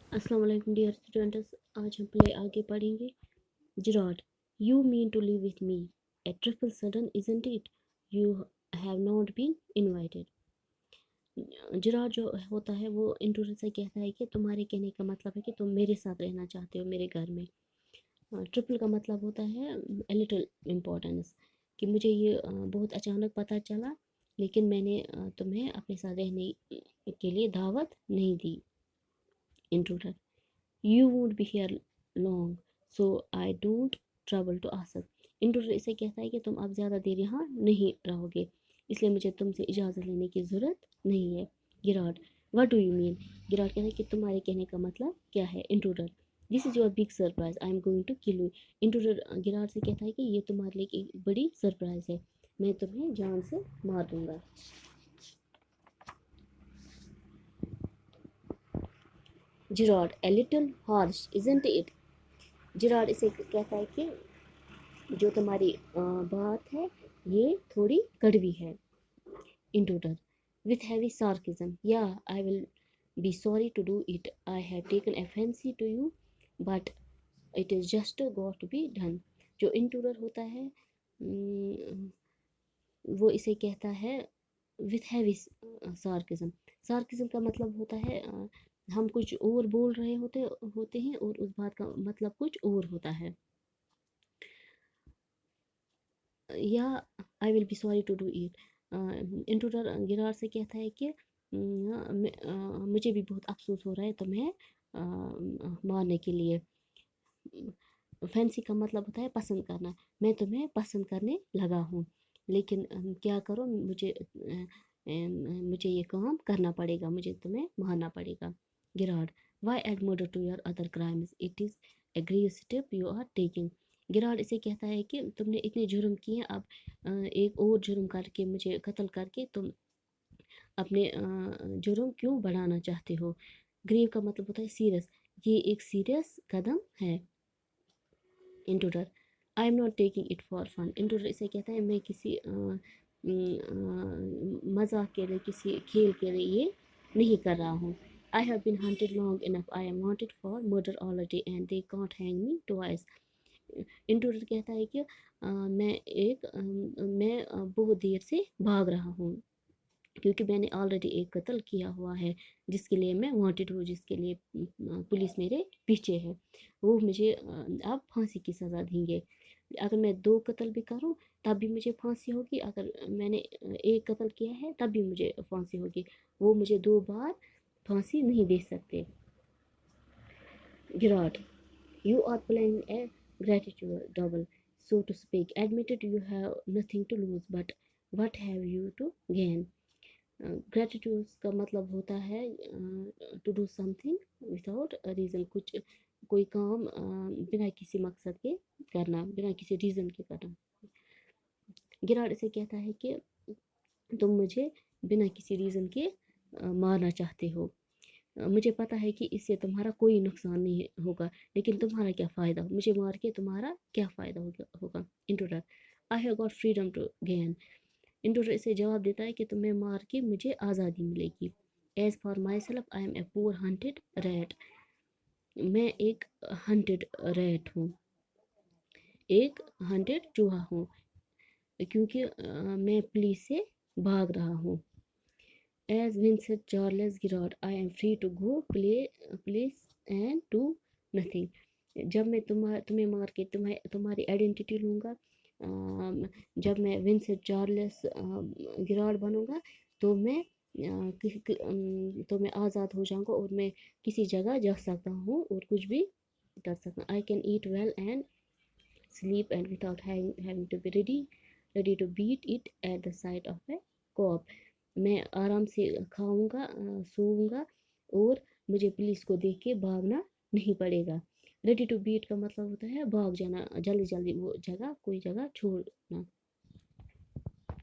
अस्सलाम वालेकुम dear students, आज हम प्ले आगे पढ़ेंगे. Gerard, you mean to live with me? A triple sudden, isn't it? You have not been invited. Gerard जो होता है वो इंट्रोडर से कहता है कि तुम्हारे कहने का मतलब है कि तुम मेरे साथ रहना चाहते हो मेरे घर में. ट्रिपल का मतलब होता है ए लिटिल इम्पोर्टेंस, कि मुझे ये बहुत अचानक पता चला, लेकिन मैंने तुम्हें अपने साथ रहने के लिए दावत नहीं दी. Intruder, You won't be here long, so I don't trouble to ask. Intruder इसे कहता है कि तुम अब ज़्यादा देर यहाँ नहीं रहोगे, इसलिए मुझे तुमसे इजाज़त लेने की ज़रूरत नहीं है. Girard, what do you mean? Girard कहता है कि तुम्हारे कहने का मतलब क्या है? Intruder, this is your big surprise, I am going to kill you. Intruder Girard से कहता है कि ये तुम्हारे लिए एक बड़ी सरप्राइज है, मैं तुम्हें जान से मार दूंगा. Gerard, a little harsh isn't it? Gerard इसे कहता है कि जो तुम्हारी बात है ये थोड़ी कड़वी है. Intruder, with heavy sarcasm, yeah, I will be sorry to do it. I have taken a fancy to you, but it is just got to be done. जो इंट्रूडर होता है वो इसे कहता है with heavy sarcasm. sarcasm का मतलब होता है हम कुछ और बोल रहे होते हैं और उस बात का मतलब कुछ और होता है. या I will be sorry to do it. Intruder गिरार से कहता है कि मुझे भी बहुत अफसोस हो रहा है तुम्हें मारने के लिए. फैंसी का मतलब होता है पसंद करना, मैं तुम्हें पसंद करने लगा हूँ, लेकिन क्या करो, मुझे ये काम करना पड़ेगा, मुझे तुम्हें मारना पड़ेगा. गिरार, why add murder to your other crimes? It is a grave step you are taking. गिरार इसे कहता है कि तुमने इतने जुर्म किए, अब एक और जुर्म करके, मुझे कत्ल करके तुम अपने जुर्म क्यों बढ़ाना चाहते हो? ग्रेव का मतलब होता है सीरियस, ये एक सीरियस कदम है. Intruder, I am not taking it for fun. Intruder इसे कहता है मैं किसी मजाक के लिए, किसी खेल के लिए ये नहीं कर रहा हूँ. I have been hunted long enough, I am wanted for murder already and they can't hang me twice. Intruder कहता है कि मैं बहुत देर से भाग रहा हूँ, क्योंकि मैंने ऑलरेडी एक कत्ल किया हुआ है जिसके लिए मैं वांटेड हूँ, जिसके लिए पुलिस मेरे पीछे है. वो मुझे अब फांसी की सज़ा देंगे. अगर मैं 2 कत्ल भी करूँ तब भी मुझे फांसी होगी, अगर मैंने एक कत्ल किया है तब भी मुझे फांसी होगी. वो मुझे 2 बार फांसी नहीं दे सकते. गिराट, you are playing a gratitude double, so to speak. Admitted you have nothing to lose, but what have you to gain? Gratitude का मतलब होता है to do something without reason, कुछ कोई काम बिना किसी मकसद के करना, बिना किसी रीज़न के करना. गिराड इसे कहता है कि तुम मुझे बिना किसी रीज़न के मारना चाहते हो. मुझे पता है कि इससे तुम्हारा कोई नुकसान नहीं होगा, लेकिन तुम्हारा क्या फ़ायदा, मुझे मार के तुम्हारा क्या फ़ायदा होगा. Intruder, I have got freedom to gain. Intruder इसे जवाब देता है कि तुम्हें मार के मुझे आज़ादी मिलेगी. As for myself I am a poor hunted rat. मैं एक हंटेड रैट हूँ, एक हंटेड चूहा हूँ, क्योंकि मैं पुलिस से भाग रहा हूँ. As Vincent Charles Girard, I am free to go place and do nothing. जब मैं तुम्हें मार के तुम्हारी आइडेंटिटी लूँगा, जब मैं विंसेंट चार्ल्स गिराड बनूँगा, तो मैं आज़ाद हो जाऊँगा और मैं किसी जगह जा सकता हूँ और कुछ भी कर सकता हूँ. I can eat well and sleep and without having to be ready to beat it at the sight of a cop. मैं आराम से खाऊंगा, सोऊंगा, और मुझे पुलिस को देख के भागना नहीं पड़ेगा. रेडी टू बीट का मतलब होता है भाग जाना, जल्दी जल्दी वो जगह, कोई जगह छोड़ना.